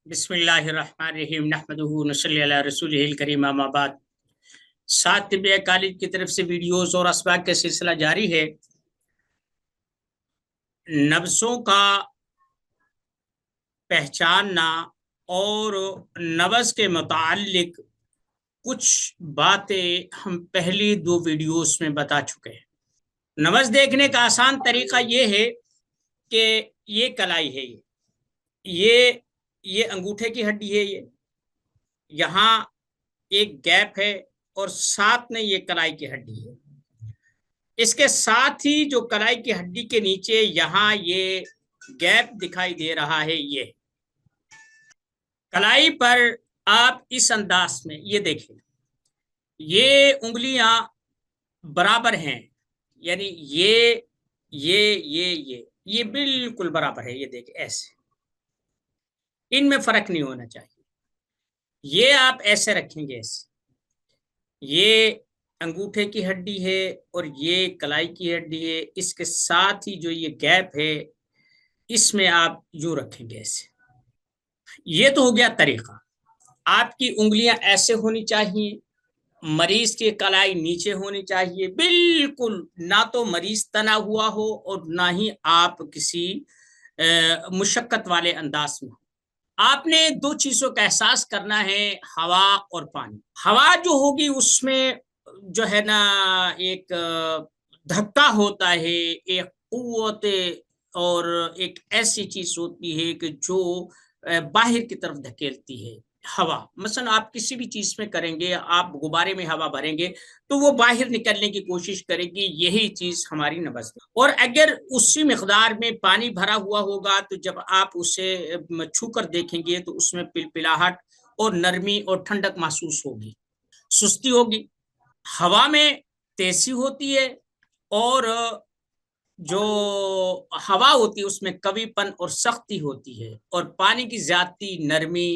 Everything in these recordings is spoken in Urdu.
بسم اللہ الرحمن الرحیم نحمدہ ونصلی علی رسولہ الکریم اما بعد۔ ساتھ طبیہ کالج کی طرف سے ویڈیوز اور اسباق کا سلسلہ جاری ہے۔ نبسوں کا پہچاننا اور نبس کے متعلق کچھ باتیں ہم پہلی دو ویڈیوز میں بتا چکے ہیں۔ نبس دیکھنے کا آسان طریقہ یہ ہے کہ یہ کلائی ہے، یہ انگوٹھے کی ہڈی ہے، یہاں ایک گیپ ہے اور ساتھ میں یہ کلائی کی ہڈی ہے۔ اس کے ساتھ ہی جو کلائی کی ہڈی کے نیچے یہاں یہ گیپ دکھائی دے رہا ہے، یہ کلائی پر آپ اس انداز میں یہ دیکھیں، یہ انگلیاں برابر ہیں، یعنی یہ بالکل برابر ہے۔ یہ دیکھیں ایسے، ان میں فرق نہیں ہونا چاہیے۔ یہ آپ ایسے رکھیں گے، ایسے یہ انگوٹھے کی ہڈی ہے اور یہ کلائی کی ہڈی ہے، اس کے ساتھ ہی جو یہ گیپ ہے اس میں آپ یوں رکھیں گے ایسے۔ یہ تو ہو گیا طریقہ۔ آپ کی انگلیاں ایسے ہونی چاہیے، مریض کی کلائی نیچے ہونی چاہیے، بالکل نہ تو مریض تنا ہوا ہو اور نہ ہی آپ کسی مشقت والے انداز میں۔ آپ نے دو چیزوں کا احساس کرنا ہے، ہوا اور پانی۔ ہوا جو ہوگی اس میں جو ہے نا ایک دھکا ہوتا ہے، ایک قوت اور ایک ایسی چیز ہوتی ہے کہ جو باہر کی طرف دھکیلتی ہے۔ ہوا مثلا آپ کسی بھی چیز میں کریں گے، آپ غبارے میں ہوا بھریں گے تو وہ باہر نکلنے کی کوشش کرے گی، یہی چیز ہماری نبض ہے۔ اور اگر اسی مقدار میں پانی بھرا ہوا ہوگا تو جب آپ اسے چھو کر دیکھیں گے تو اس میں پلپلاہٹ اور نرمی اور ٹھنڈک محسوس ہوگی، سستی ہوگی۔ ہوا میں تیزی ہوتی ہے اور جو ہوا ہوتی ہے اس میں کبھی پن اور سختی ہوتی ہے، اور پانی کی زیادتی نرمی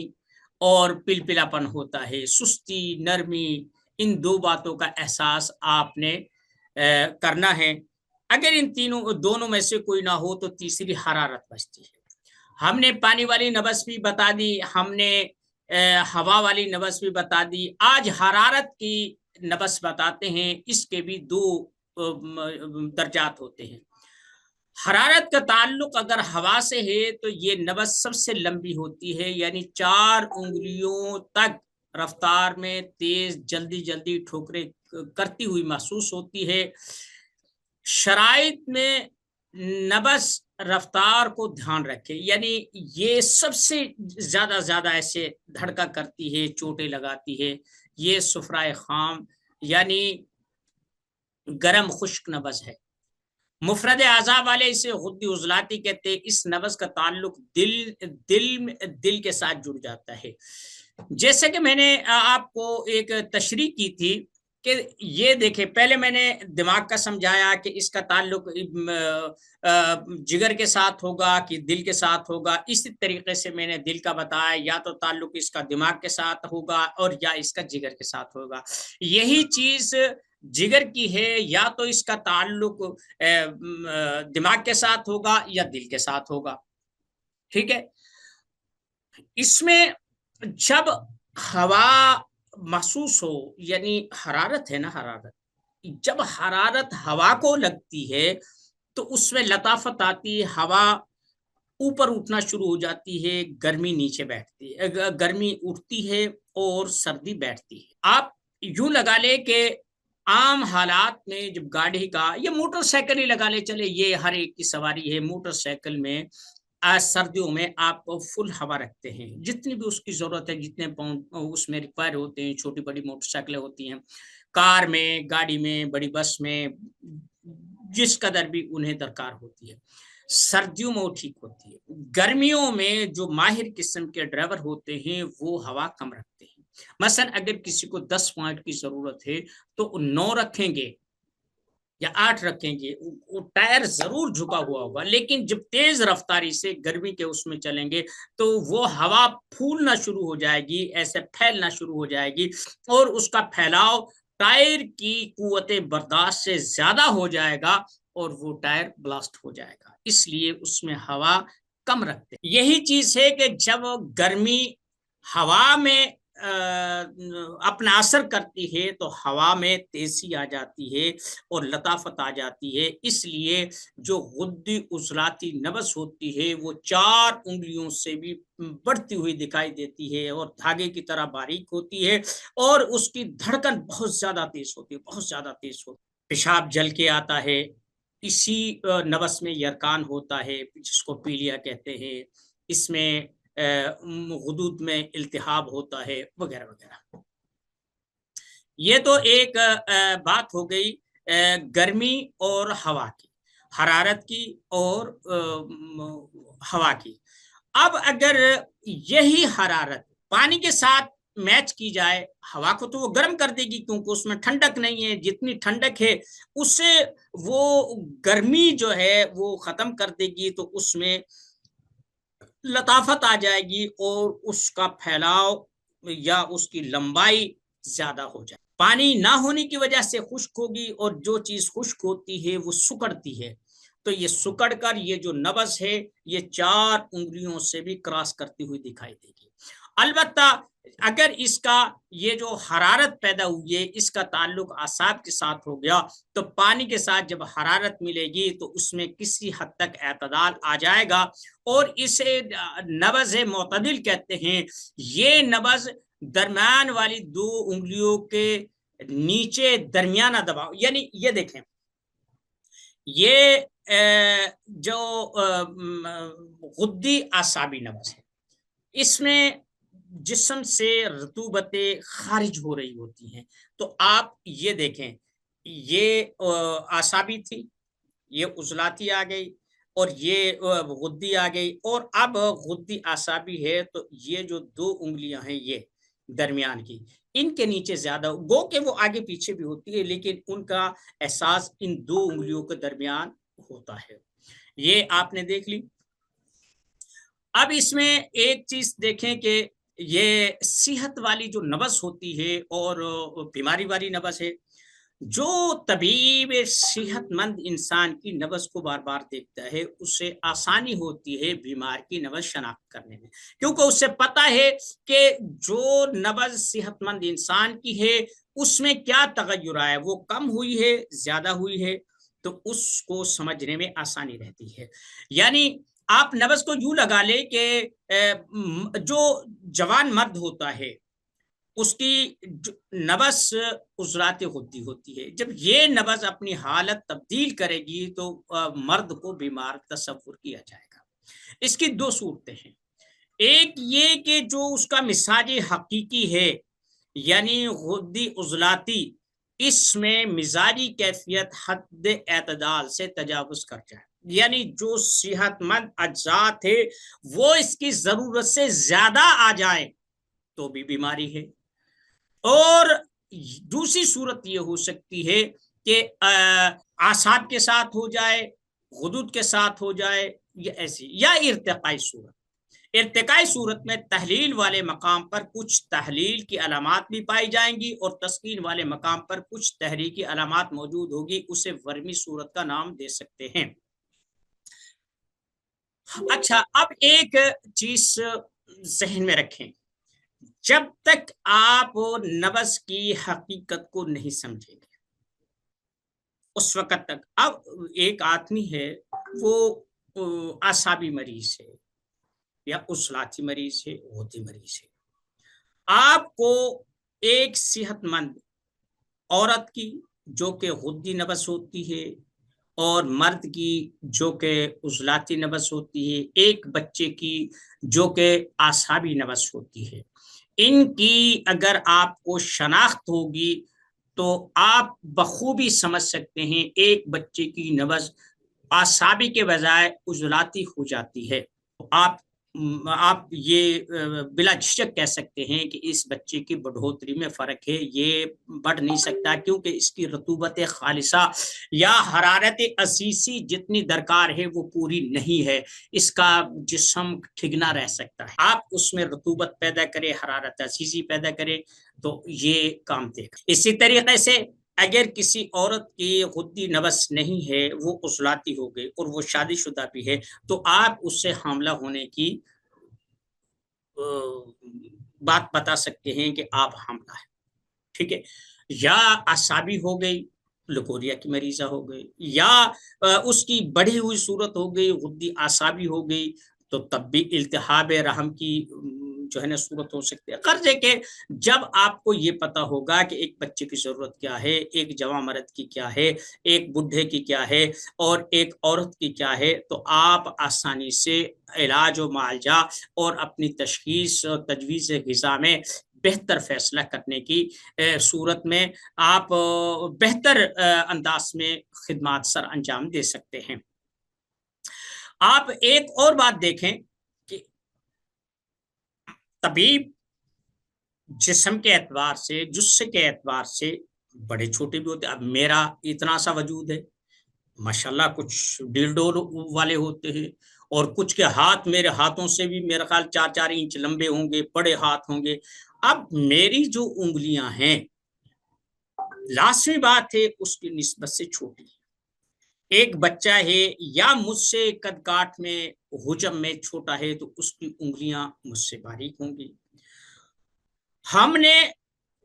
اور پلپلا پن ہوتا ہے۔ سستی، نرمی، ان دو باتوں کا احساس آپ نے کرنا ہے۔ اگر ان دونوں میں سے کوئی نہ ہو تو تیسری حرارت بچتی ہے۔ ہم نے پانی والی نبض بھی بتا دی، ہم نے ہوا والی نبض بھی بتا دی، آج حرارت کی نبض بتاتے ہیں۔ اس کے بھی دو درجات ہوتے ہیں۔ حرارت کا تعلق اگر ہوا سے ہے تو یہ نبض سب سے لمبی ہوتی ہے، یعنی 4 انگلیوں تک رفتار میں تیز جلدی ٹھوکریں کرتی ہوئی محسوس ہوتی ہے۔ شرائط میں نبض رفتار کو دھیان رکھے، یعنی یہ سب سے زیادہ ایسے دھڑکا کرتی ہے، چوٹیں لگاتی ہے۔ یہ صفرائے خام یعنی گرم خشک نبض ہے۔ مفرد اعضاء والے اسے غدی عضلاتی کہتے ہیں۔ اس نبض کا تعلق دل کے ساتھ جڑ جاتا ہے۔ جیسے کہ میں نے آپ کو ایک تشریح کی تھی کہ یہ دیکھیں، پہلے میں نے دماغ کا سمجھایا کہ اس کا تعلق جگر کے ساتھ ہوگا کہ دل کے ساتھ ہوگا۔ اسی طریقے سے میں نے دل کا بتایا، یا تو تعلق اس کا دماغ کے ساتھ ہوگا اور یا اس کا جگر کے ساتھ ہوگا۔ یہی چیز جگر کی ہے، یا تو اس کا تعلق دماغ کے ساتھ ہوگا یا دل کے ساتھ ہوگا، ٹھیک ہے۔ اس میں جب ہوا محسوس ہو، یعنی حرارت ہے نا، حرارت جب حرارت ہوا کو لگتی ہے تو اس میں لطافت آتی ہے، ہوا اوپر اٹھنا شروع ہو جاتی ہے، گرمی نیچے بیٹھتی ہے، گرمی اٹھتی ہے اور سردی بیٹھتی ہے۔ آپ یوں لگا لے کہ عام حالات میں جب گاڑی کا یا موٹر سائیکل ہی لگا لے، چلے یہ ہر ایک کی سواری ہے، موٹر سائیکل میں سردیوں میں آپ فل ہوا رکھتے ہیں، جتنی بھی اس کی ضرورت ہے، جتنے پاؤنڈ اس میں ریکوائر ہوتے ہیں۔ چھوٹی بڑی موٹر سائیکلیں ہوتی ہیں، کار میں، گاڑی میں، بڑی بس میں، جس قدر بھی انہیں درکار ہوتی ہے۔ سردیوں میں وہ ٹھیک ہوتی ہے۔ گرمیوں میں جو ماہر قسم کے ڈرائیور ہوتے ہیں وہ ہوا کم رکھتے ہیں۔ مثلا اگر کسی کو 10 پوائنٹ کی ضرورت ہے تو 9 رکھیں گے یا 8 رکھیں گے، وہ ٹائر ضرور جھکا ہوا ہوگا، لیکن جب تیز رفتاری سے گرمی کے اس میں چلیں گے تو وہ ہوا پھولنا شروع ہو جائے گی، ایسے پھیلنا شروع ہو جائے گی، اور اس کا پھیلاؤ ٹائر کی قوت برداشت سے زیادہ ہو جائے گا اور وہ ٹائر بلاسٹ ہو جائے گا۔ اس لیے اس میں ہوا کم رکھتے ہیں۔ یہی چیز ہے کہ جب گرمی ہوا میں اپنا اثر کرتی ہے تو ہوا میں تیزی آ جاتی ہے اور لطافت آ جاتی ہے، اس لیے جو غدی عضلاتی نبض ہوتی ہے وہ 4 انگلیوں سے بھی بڑھتی ہوئی دکھائی دیتی ہے اور دھاگے کی طرح باریک ہوتی ہے، اور اس کی دھڑکن بہت زیادہ تیز ہوتی ہے، بہت زیادہ تیز ہوتی ہے۔ پیشاب جل کے آتا ہے، اسی نبض میں یرکان ہوتا ہے جس کو پیلیا کہتے ہیں، اس میں غدود میں التہاب ہوتا ہے وغیرہ وغیرہ۔ یہ تو ایک بات ہو گئی گرمی اور ہوا کی، حرارت کی اور ہوا کی۔ اب اگر یہی حرارت پانی کے ساتھ میچ کی جائے، ہوا کو تو وہ گرم کر دے گی کیونکہ اس میں ٹھنڈک نہیں ہے، جتنی ٹھنڈک ہے اس سے وہ گرمی جو ہے وہ ختم کر دے گی، تو اس میں لطافت آ جائے گی اور اس کا پھیلاؤ یا اس کی لمبائی زیادہ ہو جائے۔ پانی نہ ہونے کی وجہ سے خشک ہوگی، اور جو چیز خشک ہوتی ہے وہ سکڑتی ہے، تو یہ سکڑ کر یہ جو نبض ہے یہ 4 انگلیوں سے بھی کراس کرتی ہوئی دکھائی دے گی۔ البتہ اگر اس کا یہ جو حرارت پیدا ہوئی ہے اس کا تعلق اعصاب کے ساتھ ہو گیا، تو پانی کے ساتھ جب حرارت ملے گی تو اس میں کسی حد تک اعتدال آ جائے گا، اور اسے نبض معتدل کہتے ہیں۔ یہ نبض درمیان والی 2 انگلیوں کے نیچے درمیانہ دباؤ، یعنی یہ دیکھیں، یہ جو غدی اعصابی نبض ہے، اس میں جسم سے رطوبتیں خارج ہو رہی ہوتی ہیں، تو آپ یہ دیکھیں، یہ اعصابی تھی، یہ عضلاتی آ گئی، اور یہ غدی آ گئی، اور اب غدی اعصابی ہے تو یہ جو 2 انگلیاں ہیں یہ درمیان کی، ان کے نیچے زیادہ گو کہ وہ آگے پیچھے بھی ہوتی ہے، لیکن ان کا احساس ان 2 انگلیوں کے درمیان ہوتا ہے۔ یہ آپ نے دیکھ لی۔ اب اس میں ایک چیز دیکھیں کہ یہ صحت والی جو نبض ہوتی ہے اور بیماری والی نبض ہے، جو طبیب صحت مند انسان کی نبض کو بار بار دیکھتا ہے اسے آسانی ہوتی ہے بیمار کی نبض شناخت کرنے میں، کیونکہ اسے پتا ہے کہ جو نبض صحت مند انسان کی ہے اس میں کیا تغیر آیا ہے، وہ کم ہوئی ہے، زیادہ ہوئی ہے، تو اس کو سمجھنے میں آسانی رہتی ہے۔ یعنی آپ نبض کو یوں لگا لے کہ جو جوان مرد ہوتا ہے اس کی نبض عضلات غدی ہوتی ہے، جب یہ نبض اپنی حالت تبدیل کرے گی تو مرد کو بیمار تصور کیا جائے گا۔ اس کی 2 صورتیں ہیں، ایک یہ کہ جو اس کا مزاج حقیقی ہے، یعنی غدی عضلاتی، اس میں مزاجی کیفیت حد اعتدال سے تجاوز کر جائے، یعنی جو صحت مند اجزاء تھے وہ اس کی ضرورت سے زیادہ آ جائے تو بھی بیماری ہے۔ اور دوسری صورت یہ ہو سکتی ہے کہ اعصاب کے ساتھ ہو جائے، غدود کے ساتھ ہو جائے، یا ایسی، یا ارتقائی صورت۔ ارتقائی صورت میں تحلیل والے مقام پر کچھ تحلیل کی علامات بھی پائی جائیں گی اور تسکین والے مقام پر کچھ تحریکی علامات موجود ہوگی، اسے ورمی صورت کا نام دے سکتے ہیں۔ اچھا، اب ایک چیز ذہن میں رکھیں، جب تک آپ نبض کی حقیقت کو نہیں سمجھیں گے اس وقت تک، اب ایک آدمی ہے وہ اعصابی مریض ہے یا عضلاتی مریض ہے، غدی مریض ہے، آپ کو ایک صحت مند عورت کی جو کہ غدی نبض ہوتی ہے اور مرد کی جو کہ عضلاتی نبض ہوتی ہے، ایک بچے کی جو کہ اعصابی نبض ہوتی ہے، ان کی اگر آپ کو شناخت ہوگی تو آپ بخوبی سمجھ سکتے ہیں ایک بچے کی نبض اعصابی کے بجائے عضلاتی ہو جاتی ہے، آپ یہ بلا جھجک کہہ سکتے ہیں کہ اس بچے کی بڑھوتری میں فرق ہے، یہ بڑھ نہیں سکتا کیونکہ اس کی رطوبت خالصہ یا حرارت عزیزی جتنی درکار ہے وہ پوری نہیں ہے، اس کا جسم ٹھگنا رہ سکتا ہے۔ آپ اس میں رطوبت پیدا کریں، حرارت عزیزی پیدا کریں تو یہ کام دے گا۔ اسی طریقے سے اگر کسی عورت کی غدی نوس نہیں ہے، وہ عضلاتی ہو گئی اور وہ شادی شدہ بھی ہے، تو آپ اس سے حاملہ ہونے کی بات بتا سکتے ہیں کہ آپ حاملہ ہے، ٹھیک ہے۔ یا اعصابی ہو گئی، لکوریا کی مریضہ ہو گئی، یا اس کی بڑھی ہوئی صورت ہو گئی، غدی اعصابی ہو گئی، تو تب بھی التہاب رحم کی جو ہے نا صورت ہو سکتی ہے۔ غرض ہے کہ جب آپ کو یہ پتا ہوگا کہ ایک بچے کی ضرورت کیا ہے، ایک جوان مرد کی کیا ہے، ایک بڈھے کی کیا ہے، اور ایک عورت کی کیا ہے، تو آپ آسانی سے علاج و معالجہ اور اپنی تشخیص اور تجویز غذا میں بہتر فیصلہ کرنے کی صورت میں آپ بہتر انداز میں خدمات سر انجام دے سکتے ہیں۔ آپ ایک اور بات دیکھیں کہ طبیب جسم کے اعتبار سے، جسے کے اعتبار سے بڑے چھوٹے بھی ہوتے ہیں۔ اب میرا اتنا سا وجود ہے، ماشاءاللہ کچھ ڈیل ڈول والے ہوتے ہیں، اور کچھ کے ہاتھ میرے ہاتھوں سے بھی میرا خیال 4-4 انچ لمبے ہوں گے، بڑے ہاتھ ہوں گے۔ اب میری جو انگلیاں ہیں، لازمی بات ہے اس کی نسبت سے چھوٹی ہے۔ ایک بچہ ہے یا مجھ سے قد کاٹ میں حجم میں چھوٹا ہے، تو اس کی انگلیاں مجھ سے باریک ہوں گی۔ ہم نے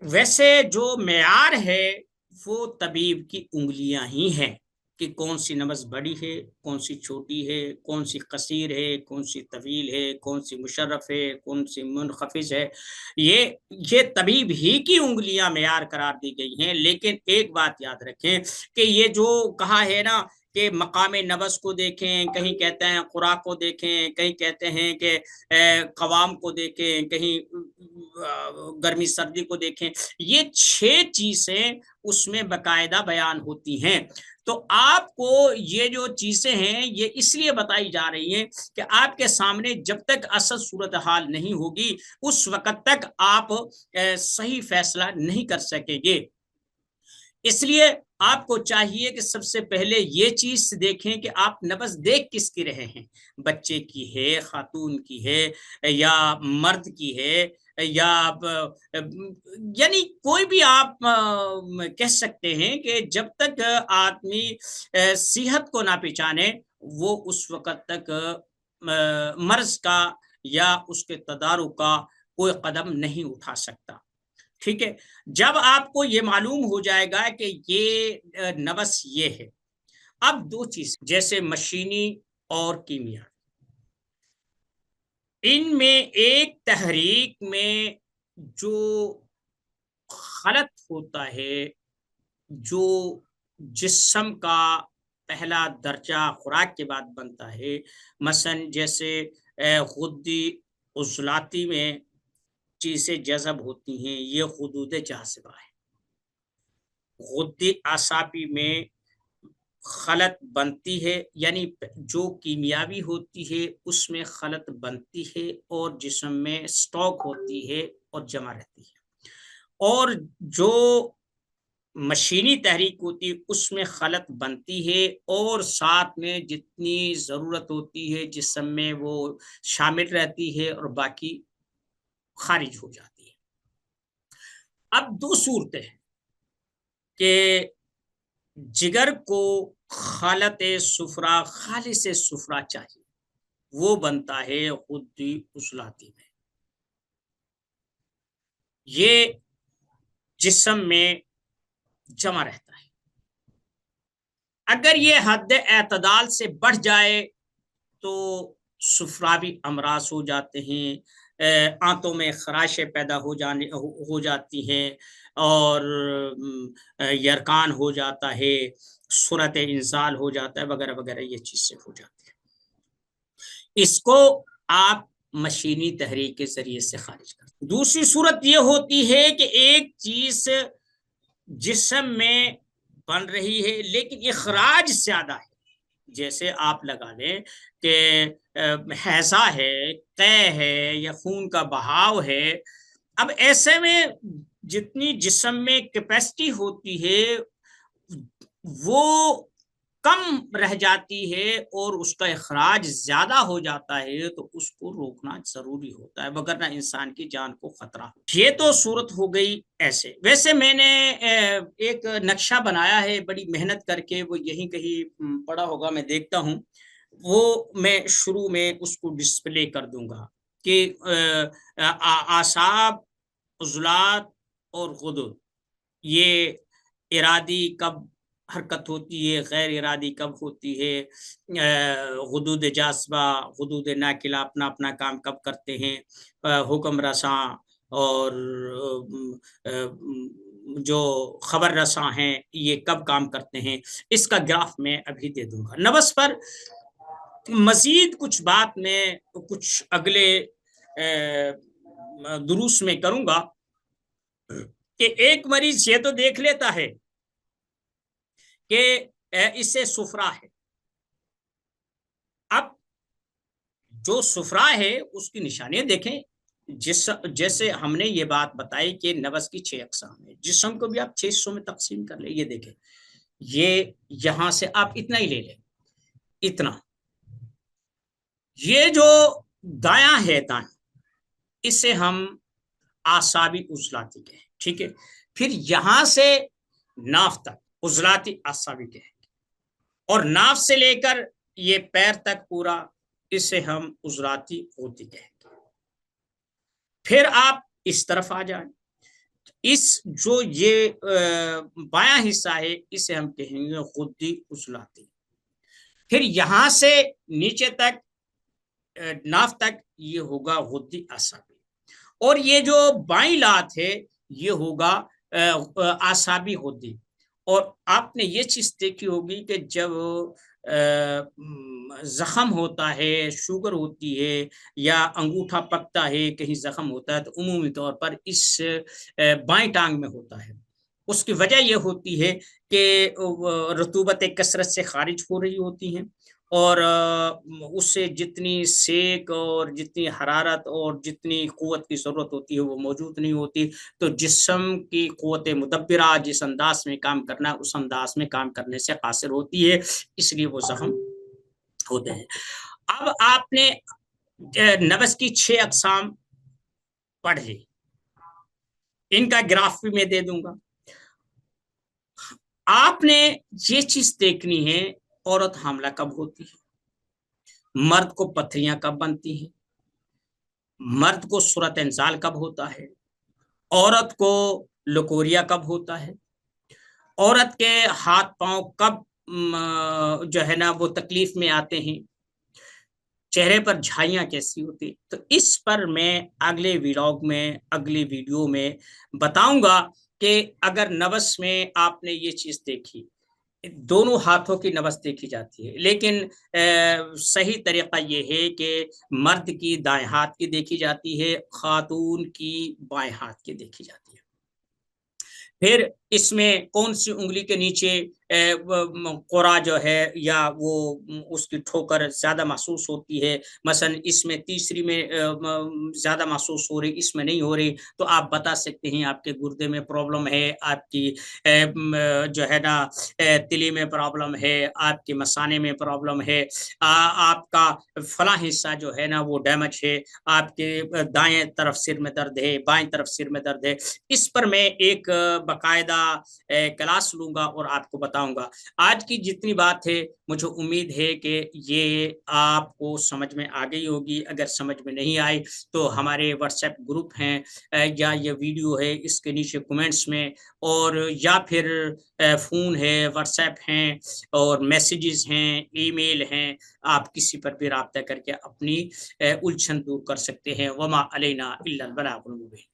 ویسے جو معیار ہے وہ طبیب کی انگلیاں ہی ہیں کہ کون سی نبض بڑی ہے، کون سی چھوٹی ہے، کون سی قصیر ہے، کون سی طویل ہے، کون سی مشرف ہے، کون سی منخفض ہے۔ یہ طبیب ہی کی انگلیاں معیار قرار دی گئی ہیں۔ لیکن ایک بات یاد رکھیں کہ یہ جو کہا ہے نا کہ مقام نبض کو دیکھیں، کہیں کہتے ہیں خوراک کو دیکھیں، کہیں کہتے ہیں کہ قوام کو دیکھیں، کہیں گرمی سردی کو دیکھیں، یہ 6 چیزیں اس میں باقاعدہ بیان ہوتی ہیں۔ تو آپ کو یہ جو چیزیں ہیں یہ اس لیے بتائی جا رہی ہیں کہ آپ کے سامنے جب تک اصل صورتحال نہیں ہوگی، اس وقت تک آپ صحیح فیصلہ نہیں کر سکیں گے۔ اس لیے آپ کو چاہیے کہ سب سے پہلے یہ چیز دیکھیں کہ آپ نبض دیکھ کس کی رہے ہیں، بچے کی ہے، خاتون کی ہے، یا مرد کی ہے، یا یعنی کوئی بھی آپ کہہ سکتے ہیں کہ جب تک آدمی صحت کو نہ پہچانے، وہ اس وقت تک مرض کا یا اس کے تدارک کا کوئی قدم نہیں اٹھا سکتا، ٹھیک ہے۔ جب آپ کو یہ معلوم ہو جائے گا کہ یہ نبض یہ ہے، اب 2 چیز جیسے مشینی اور کیمیائی، ان میں ایک تحریک میں جو خلط ہوتا ہے، جو جسم کا پہلا درجہ خوراک کے بعد بنتا ہے، مثلا جیسے غدی عضلاتی میں چیزیں جذب ہوتی ہیں، یہ حدود جاذبہ ہے۔ غدی اعصابی میں خلط بنتی ہے، یعنی جو کیمیاوی ہوتی ہے اس میں خلط بنتی ہے اور جسم میں سٹاک ہوتی ہے اور جمع رہتی ہے، اور جو مشینی تحریک ہوتی ہے اس میں خلط بنتی ہے اور ساتھ میں جتنی ضرورت ہوتی ہے جسم میں وہ شامل رہتی ہے اور باقی خارج ہو جاتی ہے۔ اب 2 صورتیں ہیں کہ جگر کو خالط صفرا، خالص صفرا چاہیے، وہ بنتا ہے غدی عضلاتی میں، یہ جسم میں جمع رہتا ہے۔ اگر یہ حد اعتدال سے بڑھ جائے تو صفراوی امراض ہو جاتے ہیں، آنتوں میں خراشیں پیدا ہو جاتی ہیں، اور یرکان ہو جاتا ہے، صورت انزال ہو جاتا ہے، وغیرہ وغیرہ یہ چیزیں ہو جاتی ہیں۔ اس کو آپ مشینی تحریک کے ذریعے سے خارج کرتے ہیں۔ دوسری صورت یہ ہوتی ہے کہ ایک چیز جسم میں بن رہی ہے لیکن اخراج زیادہ ہے، جیسے آپ لگا لیں کہ ہیضہ ہے، قے ہے، یا خون کا بہاؤ ہے۔ اب ایسے میں جتنی جسم میں کیپیسٹی ہوتی ہے وہ کم رہ جاتی ہے اور اس کا اخراج زیادہ ہو جاتا ہے تو اس کو روکنا ضروری ہوتا ہے، وگرنہ انسان کی جان کو خطرہ ہو۔ یہ تو صورت ہو گئی ایسے۔ ویسے میں نے ایک نقشہ بنایا ہے بڑی محنت کر کے، وہ یہیں کہیں پڑا ہوگا، میں دیکھتا ہوں، وہ میں شروع میں اس کو ڈسپلے کر دوں گا کہ اعصاب، عضلات اور غدود، یہ ارادی کب حرکت ہوتی ہے، غیر ارادی کب ہوتی ہے، غدود جاذبہ، غدود ناقلہ اپنا اپنا کام کب کرتے ہیں، حکم رساں اور جو خبر رساں ہیں یہ کب کام کرتے ہیں، اس کا گراف میں ابھی دے دوں گا۔ نبض پر مزید کچھ بات میں کچھ اگلے دروس میں کروں گا کہ ایک مریض یہ تو دیکھ لیتا ہے کہ اس سے سفرا ہے، اب جو سفرا ہے اس کی نشانیاں دیکھیں، جیسے ہم نے یہ بات بتائی کہ نبض کی 6 اقسام ہے، جسم کو بھی آپ 6 حصوں میں تقسیم کر لیں۔ یہ دیکھیں، یہ یہاں سے آپ اتنا ہی لے لیں، اتنا، یہ جو دایاں ہے، دایاں، اسے ہم اعصابی عضلاتی کہیں، ٹھیک ہے۔ پھر یہاں سے ناف تک عضلاتی اعصابی کہیں گے، اور ناف سے لے کر یہ پیر تک پورا، اسے ہم عضلاتی غدی کہیں گے۔ پھر آپ اس طرف آ جائیں، اس جو یہ بایاں حصہ ہے اسے ہم کہیں گے غدی عضلاتی۔ پھر یہاں سے نیچے تک ناف تک یہ ہوگا غدی اعصابی، اور یہ جو بائیں لات ہے یہ ہوگا اعصابی غدی۔ اور آپ نے یہ چیز دیکھی ہوگی کہ جب زخم ہوتا ہے، شوگر ہوتی ہے یا انگوٹھا پکتا ہے، کہیں زخم ہوتا ہے، تو عمومی طور پر اس بائیں ٹانگ میں ہوتا ہے۔ اس کی وجہ یہ ہوتی ہے کہ رطوبت کثرت سے خارج ہو رہی ہوتی ہیں، اور اس سے جتنی سیک اور جتنی حرارت اور جتنی قوت کی ضرورت ہوتی ہے وہ موجود نہیں ہوتی، تو جسم کی قوت مدبرہ جس انداز میں کام کرنا اس انداز میں کام کرنے سے قاصر ہوتی ہے، اس لیے وہ زخم ہوتے ہیں۔ اب آپ نے نبض کی 6 اقسام پڑھ لی، ان کا گراف بھی میں دے دوں گا۔ آپ نے یہ چیز دیکھنی ہے، عورت حاملہ کب ہوتی ہے، مرد کو پتھریاں کب بنتی ہیں، مرد کو صورت انزال کب ہوتا ہے، عورت کو لکوریا کب ہوتا ہے، عورت کے ہاتھ پاؤں کب جو ہے نا وہ تکلیف میں آتے ہیں، چہرے پر جھائیاں کیسی ہوتی۔ تو اس پر میں اگلے ویلاگ میں، اگلی ویڈیو میں بتاؤں گا کہ اگر نبض میں آپ نے یہ چیز دیکھی، دونوں ہاتھوں کی نبض دیکھی جاتی ہے، لیکن صحیح طریقہ یہ ہے کہ مرد کی دائیں ہاتھ کی دیکھی جاتی ہے، خاتون کی بائیں ہاتھ کی دیکھی جاتی ہے۔ پھر اس میں کون سی انگلی کے نیچے قرا جو ہے یا وہ اس کی ٹھوکر زیادہ محسوس ہوتی ہے، مثلا اس میں تیسری میں زیادہ محسوس ہو رہی، اس میں نہیں ہو رہی، تو آپ بتا سکتے ہیں آپ کے گردے میں پرابلم ہے، آپ کی جو ہے نا تلی میں پرابلم ہے، آپ کے مثانے میں پرابلم ہے، آپ کا فلاں حصہ جو ہے نا وہ ڈیمیج ہے، آپ کے دائیں طرف سر میں درد ہے، بائیں طرف سر میں درد ہے۔ اس پر میں ایک باقاعدہ کلاس لوں گا اور آپ کو بتاؤں گا۔ آج کی جتنی بات ہے مجھے امید ہے کہ یہ آپ کو سمجھ میں آ گئی ہوگی، اگر سمجھ میں نہیں آئی تو ہمارے واٹس ایپ گروپ ہیں یا یہ ویڈیو ہے اس کے نیچے کمنٹس میں، اور یا پھر فون ہے، واٹس ایپ ہیں اور میسیجز ہیں، ای میل ہیں، آپ کسی پر بھی رابطہ کر کے اپنی الجھن دور کر سکتے ہیں۔ وما علینا الا البلاغ المبین۔